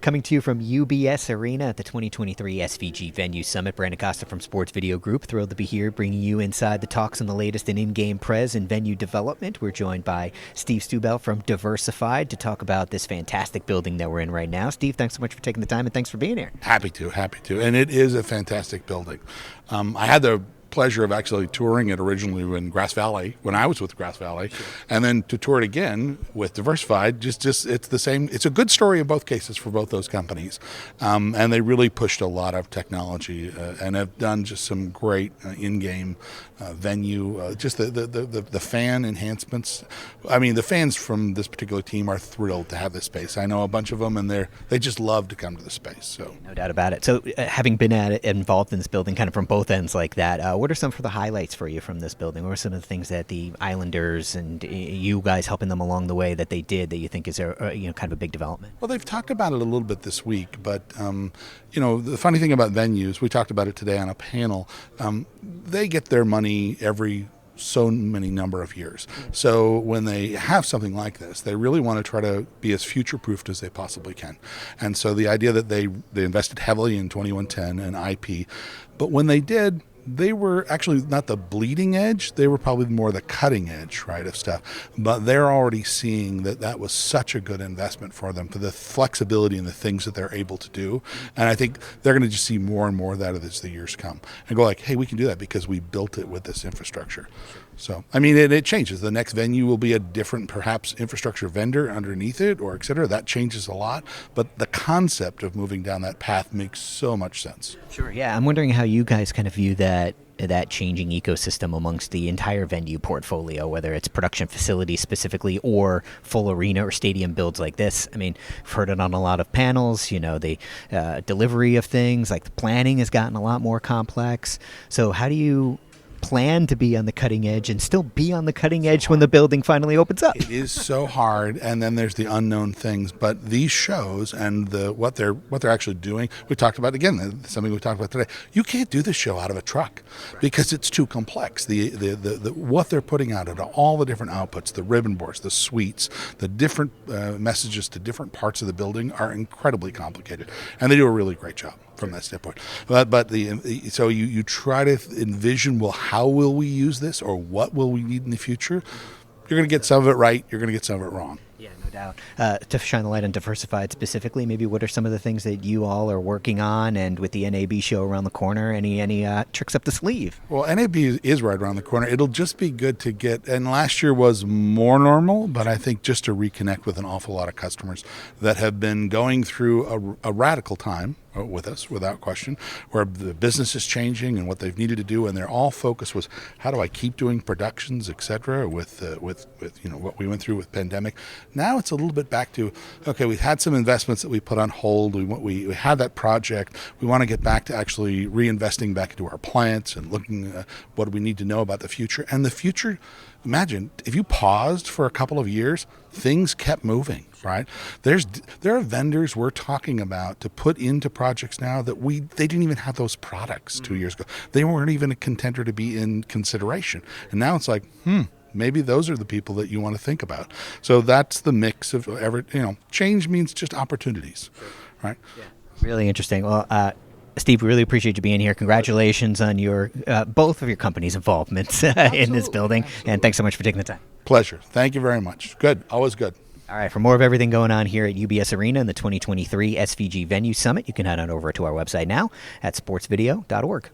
Coming to you from UBS Arena at the 2023 SVG Venue Summit, Brandon Costa from Sports Video Group. Thrilled to be here, bringing you inside the talks on the latest in-game prez and venue development. We're joined by Steve Stubelt from Diversified to talk about this fantastic building that we're in right now. Steve, thanks so much for taking the time and thanks for being here. Happy to. And it is a fantastic building. I had the pleasure of actually touring it originally when I was with Grass Valley, and then to tour it again with Diversified. Just it's the same. It's a good story in both cases for both those companies, and they really pushed a lot of technology and have done just some great in-game venue. Just the fan enhancements. I mean, the fans from this particular team are thrilled to have this space. I know a bunch of them, and they just love to come to the space. So no doubt about it. So having been involved in this building, kind of from both ends like that. What are some of the highlights for you from this building? What are some of the things that the Islanders and you guys helping them along the way that they did that you think is kind of a big development? Well, they've talked about it a little bit this week, but the funny thing about venues, we talked about it today on a panel. They get their money every so many number of years. So when they have something like this, they really want to try to be as future-proofed as they possibly can. And so the idea that they invested heavily in 2110 and IP, but when they did, they were actually not the bleeding edge. They were probably more the cutting edge, right, of stuff. But they're already seeing that was such a good investment for them, for the flexibility and the things that they're able to do. And I think they're going to just see more and more of that as the years come and go like, hey, we can do that because we built it with this infrastructure. So, I mean, it changes. The next venue will be a different, perhaps, infrastructure vendor underneath it or et cetera. That changes a lot. But the concept of moving down that path makes so much sense. Sure, yeah. I'm wondering how you guys kind of view that changing ecosystem amongst the entire venue portfolio, whether it's production facilities specifically or full arena or stadium builds like this. I mean, I've heard it on a lot of panels, the delivery of things, like the planning has gotten a lot more complex. So how do you plan to be on the cutting edge and still be on the cutting edge when the building finally opens up? It is so hard, and then there's the unknown things. But these shows and what they're actually doing, we talked about again, something we talked about today. You can't do this show out of a truck because it's too complex. The what they're putting out, all the different outputs, the ribbon boards, the suites, the different messages to different parts of the building are incredibly complicated, and they do a really great job from that standpoint. So you try to envision, well, how will we use this, or what will we need in the future? You're going to get some of it right. You're going to get some of it wrong. Yeah, no doubt. To shine the light on Diversified specifically, maybe what are some of the things that you all are working on, and with the NAB show around the corner, any tricks up the sleeve? Well, NAB is right around the corner. It'll just be good to get, and last year was more normal, but I think just to reconnect with an awful lot of customers that have been going through a radical time with us, without question, where the business is changing and what they've needed to do, and their all focus was, how do I keep doing productions, et cetera, with what we went through with pandemic. Now it's a little bit back to, okay, we've had some investments that we put on hold. We had that project. We want to get back to actually reinvesting back into our plants and looking at what do we need to know about the future. And the future, imagine if you paused for a couple of years, things kept moving, right? There are vendors we're talking about to put into projects now that they didn't even have those products 2 years ago. They weren't even a contender to be in consideration. And now it's like, maybe those are the people that you want to think about. So that's the mix of change means just opportunities, right? Yeah. Really interesting. Well, Steve, we really appreciate you being here. Congratulations on your both of your companies' involvements in this building. Absolutely. And thanks so much for taking the time. Pleasure. Thank you very much. Good. Always good. All right. For more of everything going on here at UBS Arena in the 2023 SVG Venue Summit, you can head on over to our website now at sportsvideo.org.